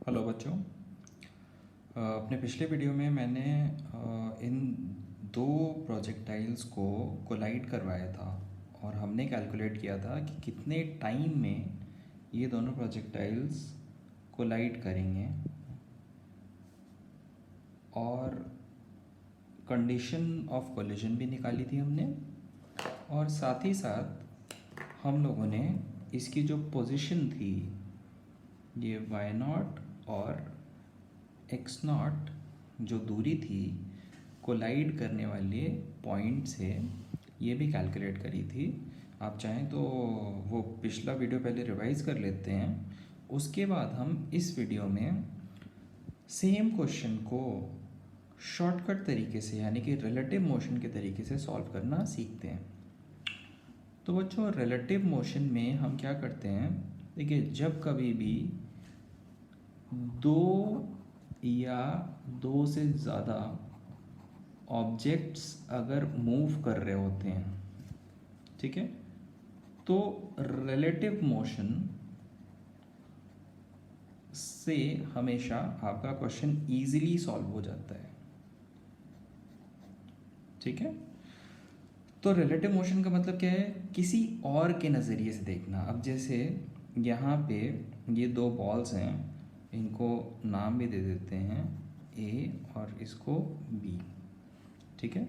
Hello बच्चों। अपने पिछले वीडियो में मैंने इन दो प्रोजेक्टाइल्स को कोलाइड करवाया था और हमने कैलकुलेट किया था कि कितने टाइम में ये दोनों प्रोजेक्टाइल्स कोलाइड करेंगे और कंडीशन ऑफ कोलिजन भी निकाली थी हमने। और साथ ही साथ हम लोगों ने इसकी जो पोजीशन थी, ये वाई नॉट और एक्स नॉट जो दूरी थी कोलाइड करने वाले पॉइंट से, ये भी कैलकुलेट करी थी। आप चाहें तो वो पिछला वीडियो पहले रिवाइज़ कर लेते हैं, उसके बाद हम इस वीडियो में सेम क्वेश्चन को शॉर्टकट तरीके से यानी कि रिलेटिव मोशन के तरीके से सॉल्व करना सीखते हैं। तो बच्चों, रिलेटिव मोशन में हम क्या करते हैं, देखिए जब कभी भी दो या दो से ज़्यादा ऑब्जेक्ट्स अगर मूव कर रहे होते हैं, ठीक है, तो रिलेटिव मोशन से हमेशा आपका क्वेश्चन इजीली सॉल्व हो जाता है। ठीक है, तो रिलेटिव मोशन का मतलब क्या है, किसी और के नज़रिए से देखना। अब जैसे यहाँ पे ये दो बॉल्स हैं, इनको नाम भी दे देते हैं ए और इसको बी। ठीक है,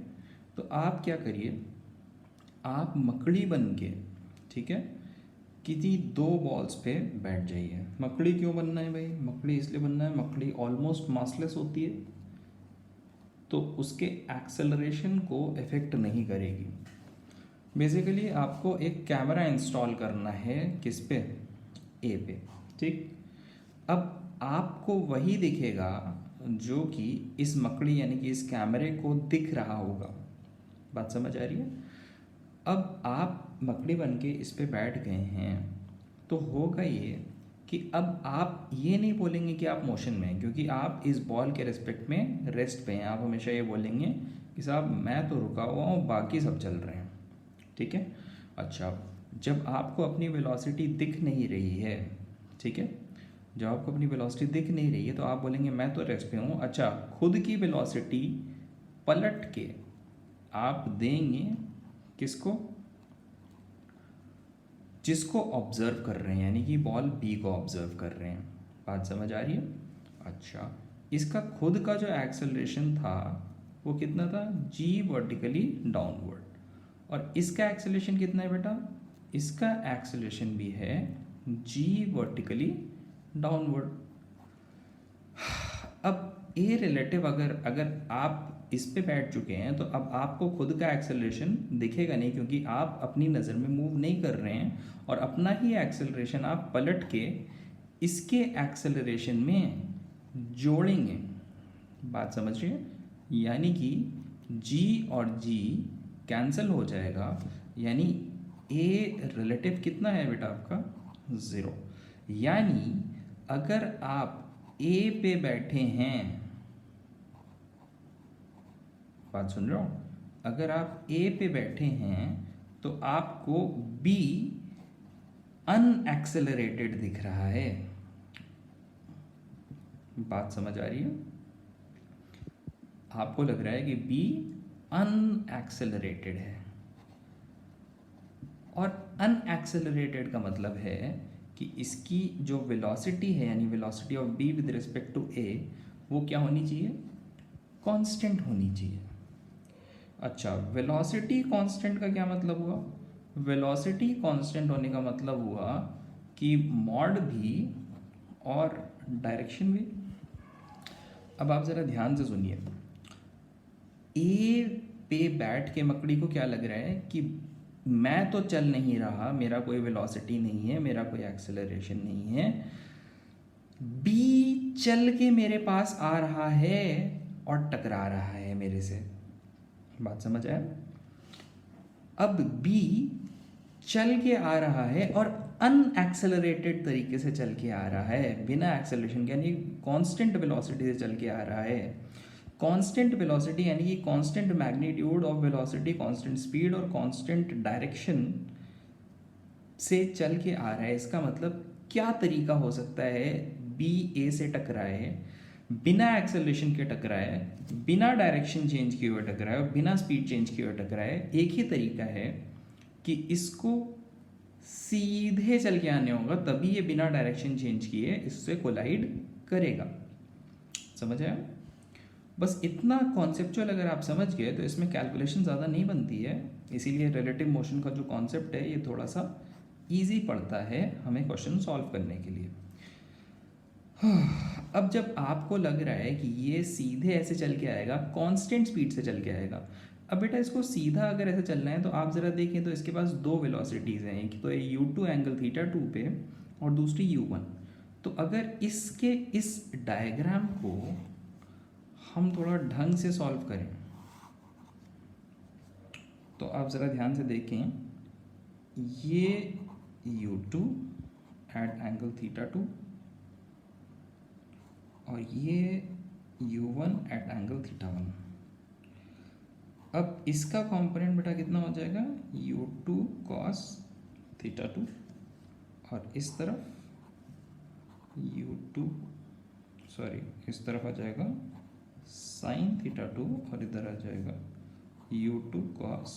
तो आप क्या करिए, आप मकड़ी बन के, ठीक है, किसी दो बॉल्स पे बैठ जाइए। मकड़ी क्यों बनना है भाई? मकड़ी इसलिए बनना है, मकड़ी ऑलमोस्ट मासलेस होती है, तो उसके एक्सेलरेशन को इफेक्ट नहीं करेगी। बेसिकली आपको एक कैमरा इंस्टॉल करना है, किस पे? ए पे। ठीक, अब आपको वही दिखेगा जो कि इस मकड़ी यानी कि इस कैमरे को दिख रहा होगा। बात समझ आ रही है? अब आप मकड़ी बन के इस पे बैठ गए हैं, तो होगा ये कि अब आप ये नहीं बोलेंगे कि आप मोशन में हैं, क्योंकि आप इस बॉल के रिस्पेक्ट में रेस्ट पे हैं। आप हमेशा ये बोलेंगे कि साहब मैं तो रुका हुआ हूँ, बाकी सब चल रहे हैं। ठीक है, अच्छा, जब आपको अपनी वेलोसिटी दिख नहीं रही है, ठीक है, जब आपको अपनी वेलोसिटी दिख नहीं रही है, तो आप बोलेंगे मैं तो रेस्ट पे हूँ। अच्छा, खुद की वेलोसिटी पलट के आप देंगे किसको? जिसको ऑब्जर्व कर रहे हैं, यानी कि बॉल बी को ऑब्जर्व कर रहे हैं। बात समझ आ रही है? अच्छा, इसका खुद का जो एक्सेलरेशन था वो कितना था? जी वर्टिकली डाउनवर्ड। और इसका एक्सेलरेशन कितना है बेटा? इसका एक्सेलरेशन भी है जी वर्टिकली डाउनवर्ड। अब ए रिलेटिव अगर आप इस पे बैठ चुके हैं, तो अब आपको खुद का एक्सेलरेशन दिखेगा नहीं, क्योंकि आप अपनी नज़र में मूव नहीं कर रहे हैं, और अपना ही एक्सेलरेशन आप पलट के इसके एक्सेलरेशन में जोड़ेंगे। बात समझ रही है? यानी कि जी और जी कैंसिल हो जाएगा, यानी ए रिलेटिव कितना है बेटा आपका? 0। यानी अगर आप ए पे बैठे हैं, बात सुन रहे हो, अगर आप ए पे बैठे हैं तो आपको बी अनएक्सेलरेटेड दिख रहा है। बात समझ आ रही है? आपको लग रहा है कि बी अनएक्सेलरेटेड है, और अनएक्सेलरेटेड का मतलब है कि इसकी जो वेलोसिटी है, यानी velocity of B with respect to A, वो क्या होनी चाहिए? कांस्टेंट होनी चाहिए। अच्छा, वेलोसिटी कांस्टेंट का क्या मतलब हुआ? वेलोसिटी कांस्टेंट होने का मतलब हुआ कि मॉड भी और डायरेक्शन भी। अब आप ज़रा ध्यान से सुनिए, ए पे बैठ के मकड़ी को क्या लग रहा है कि मैं तो चल नहीं रहा, मेरा कोई वेलोसिटी नहीं है, मेरा कोई एक्सेलरेशन नहीं है, बी चल के मेरे पास आ रहा है और टकरा रहा है मेरे से। बात समझ आया? अब बी चल के आ रहा है और अनएक्सेलरेटेड तरीके से चल के आ रहा है, बिना एक्सेलरेशन के, यानी कांस्टेंट वेलोसिटी से चल के आ रहा है। कांस्टेंट वेलोसिटी यानी कि constant magnitude of velocity, constant speed और कांस्टेंट डायरेक्शन से चल के आ रहा है। इसका मतलब क्या तरीका हो सकता है बी ए से टकराए, बिना एक्सेलरेशन के टकराए, बिना डायरेक्शन चेंज किए हुए टकराए और बिना स्पीड चेंज किए हुए टकराए, एक ही तरीका है कि इसको सीधे चल के आने होगा, तभी ये बिना डायरेक्शन चेंज किए इससे कोलाइड करेगा। समझ आया? बस इतना कॉन्सेप्चुअल अगर आप समझ गए तो इसमें कैलकुलेशन ज़्यादा नहीं बनती है, इसीलिए रिलेटिव मोशन का जो कॉन्सेप्ट है ये थोड़ा सा इजी पड़ता है हमें क्वेश्चन सॉल्व करने के लिए। अब जब आपको लग रहा है कि ये सीधे ऐसे चल के आएगा, कांस्टेंट स्पीड से चल के आएगा, अब बेटा इसको सीधा अगर ऐसे चलना है तो आप ज़रा देखें तो इसके पास दो वेलोसिटीज़ हैं, एक तो ये u2 एंगल थीटा 2 पे और दूसरी u1। तो अगर इसके इस डायग्राम को हम थोड़ा ढंग से सॉल्व करें तो आप ज़रा ध्यान से देखें, ये u2 एट एंगल थीटा 2 और ये u1 एट एंगल थीटा 1। अब इसका कंपोनेंट बेटा कितना हो जाएगा, u2 cos थीटा 2 और इस तरफ इस तरफ आ जाएगा साइन थीटा 2 और इधर आ जाएगा u2 cos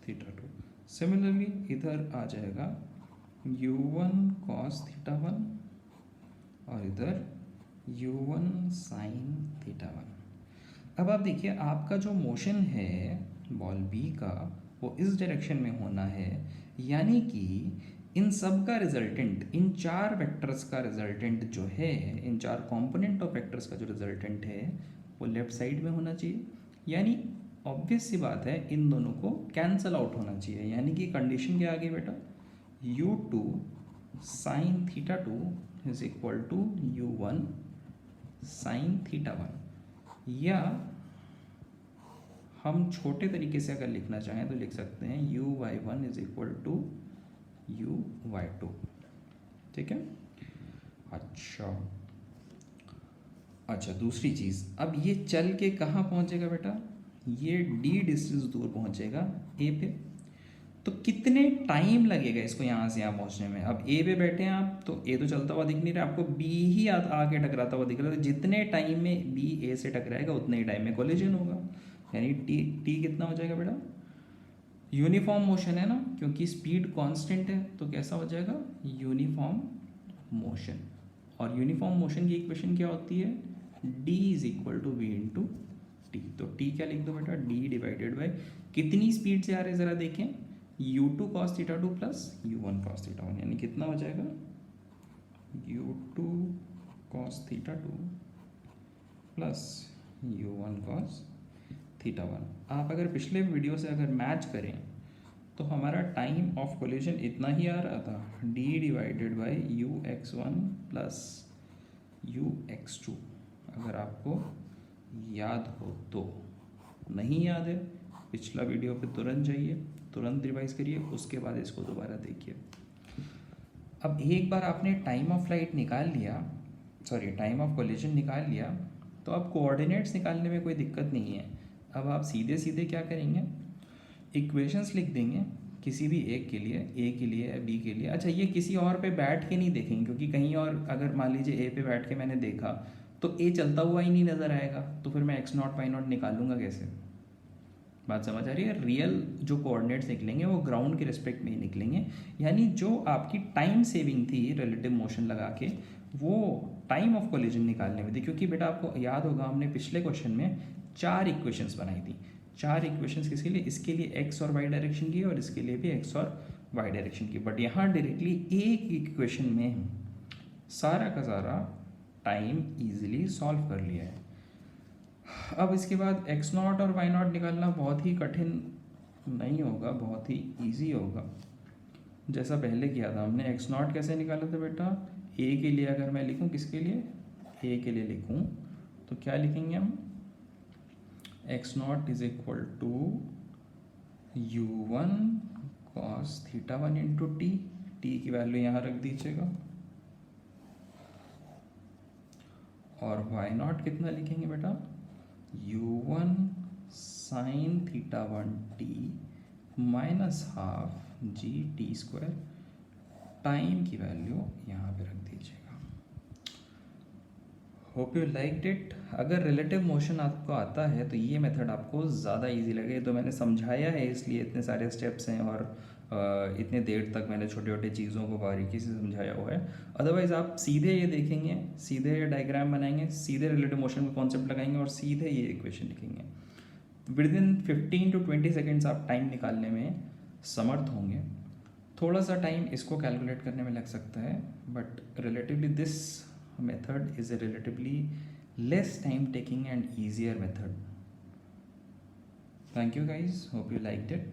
थीटा 2। सिमिलरली इधर आ जाएगा u1 cos थीटा 1 और इधर u1 sin थीटा 1। अब आप देखिए आपका जो मोशन है बॉल बी का वो इस डायरेक्शन में होना है, यानी कि इन सब का रिजल्टेंट, इन चार वेक्टर्स का रिजल्टेंट जो है, इन चार कंपोनेंट ऑफ वेक्टर्स का जो रिजल्टेंट है वो लेफ्ट साइड में होना चाहिए। यानी ऑब्वियस सी बात है इन दोनों को कैंसल आउट होना चाहिए, यानी कि कंडीशन क्या आ गई बेटा, u2 sin theta 2 is equal to u1 sin theta 1। या हम छोटे तरीके से अगर लिखना चाहें तो लिख सकते हैं u(y1) is equal to u(y2)। ठीक है। अच्छा दूसरी चीज़, अब ये चल के कहाँ पहुँचेगा बेटा, ये d डिस्टेंस दूर पहुँचेगा a पे। तो कितने टाइम लगेगा इसको यहाँ से यहाँ पहुँचने में। अब ए पे बैठे हैं आप तो ए तो चलता हुआ दिख नहीं रहा, आपको बी ही आगे टकराता हुआ दिख रहा है। तो जितने टाइम में बी ए से टकराएगा उतने ही टाइम में कोलिजन होगा, यानी टी कितना हो जाएगा बेटा, यूनिफॉर्म मोशन है ना, क्योंकि स्पीड कांस्टेंट है तो कैसा हो जाएगा, यूनिफॉर्म मोशन। और यूनिफॉर्म मोशन की इक्वेशन क्या होती है, d is equal to v into t. तो t क्या लिख दो बेटा, d डिवाइडेड बाई कितनी स्पीड से आ रहे हैं ज़रा देखें, u2 cos theta 2 plus u1 cos theta 1, यानी कितना हो जाएगा u2 cos theta 2 plus u1 cos theta 1। आप अगर पिछले वीडियो से अगर मैच करें तो हमारा टाइम ऑफ कोलिजन इतना ही आ रहा था, d divided by ux1 plus ux2। अगर आपको याद हो तो, नहीं याद है पिछला वीडियो पे तुरंत जाइए, तुरंत रिवाइज करिए, उसके बाद इसको दोबारा देखिए। अब एक बार आपने टाइम ऑफ फ्लाइट निकाल लिया, सॉरी टाइम ऑफ कोलिजन निकाल लिया, तो अब कोऑर्डिनेट्स निकालने में कोई दिक्कत नहीं है। अब आप सीधे सीधे क्या करेंगे, इक्वेशंस लिख देंगे किसी भी एक के लिए, ए के लिए या बी के लिए। अच्छा ये किसी और पे बैठ के नहीं देखेंगे, क्योंकि कहीं और अगर मान लीजिए ए पे बैठ के मैंने देखा तो ए चलता हुआ ही नहीं नज़र आएगा, तो फिर मैं x0 y0 निकालूंगा कैसे। बात समझ आ रही है। रियल जो कोऑर्डिनेट्स निकलेंगे वो ग्राउंड के रिस्पेक्ट में ही निकलेंगे, यानी जो आपकी टाइम सेविंग थी रिलेटिव मोशन लगा के, वो टाइम ऑफ कोलिजन निकालने में थी। क्योंकि बेटा आपको याद होगा हमने पिछले क्वेश्चन में 4 इक्वेशंस बनाई थी। 4 इक्वेशंस किसके लिए, इसके लिए x और y डायरेक्शन की और इसके लिए भी x और y डायरेक्शन की। बट यहाँ डायरेक्टली एक इक्वेशन में सारा का सारा टाइम ईजिली सॉल्व कर लिया है। अब इसके बाद x0 और y0 निकालना बहुत ही कठिन नहीं होगा, बहुत ही इजी होगा। जैसा पहले किया था हमने, x0 कैसे निकाला था बेटा, a के लिए अगर मैं लिखूं, किसके लिए, a के लिए लिखूं तो क्या लिखेंगे हम, x0 is equal to u1 cos theta 1 into t, t की वैल्यू यहाँ रख दीजिएगा, और y0 कितना लिखेंगे बेटा, u1 sin theta 1 T minus half G T square, time की वैल्यू यहाँ पे रख दीजिएगा। Hope you liked it. अगर रिलेटिव मोशन आपको आता है तो ये मेथड आपको ज़्यादा इजी लगे। तो मैंने समझाया है इसलिए इतने सारे स्टेप्स हैं और इतने देर तक मैंने छोटे छोटे चीज़ों को बारीकी से समझाया हुआ है। अदरवाइज़ आप सीधे ये देखेंगे, सीधे ये डायग्राम बनाएंगे, सीधे रिलेटिव मोशन का कॉन्सेप्ट लगाएंगे और सीधे ये इक्वेशन लिखेंगे। विद इन 15 to 20 सेकेंड्स आप टाइम निकालने में समर्थ होंगे। थोड़ा सा टाइम इसको कैलकुलेट करने में लग सकता है, but relatively this method is a relatively less time taking and easier method. Thank you guys, hope you liked it.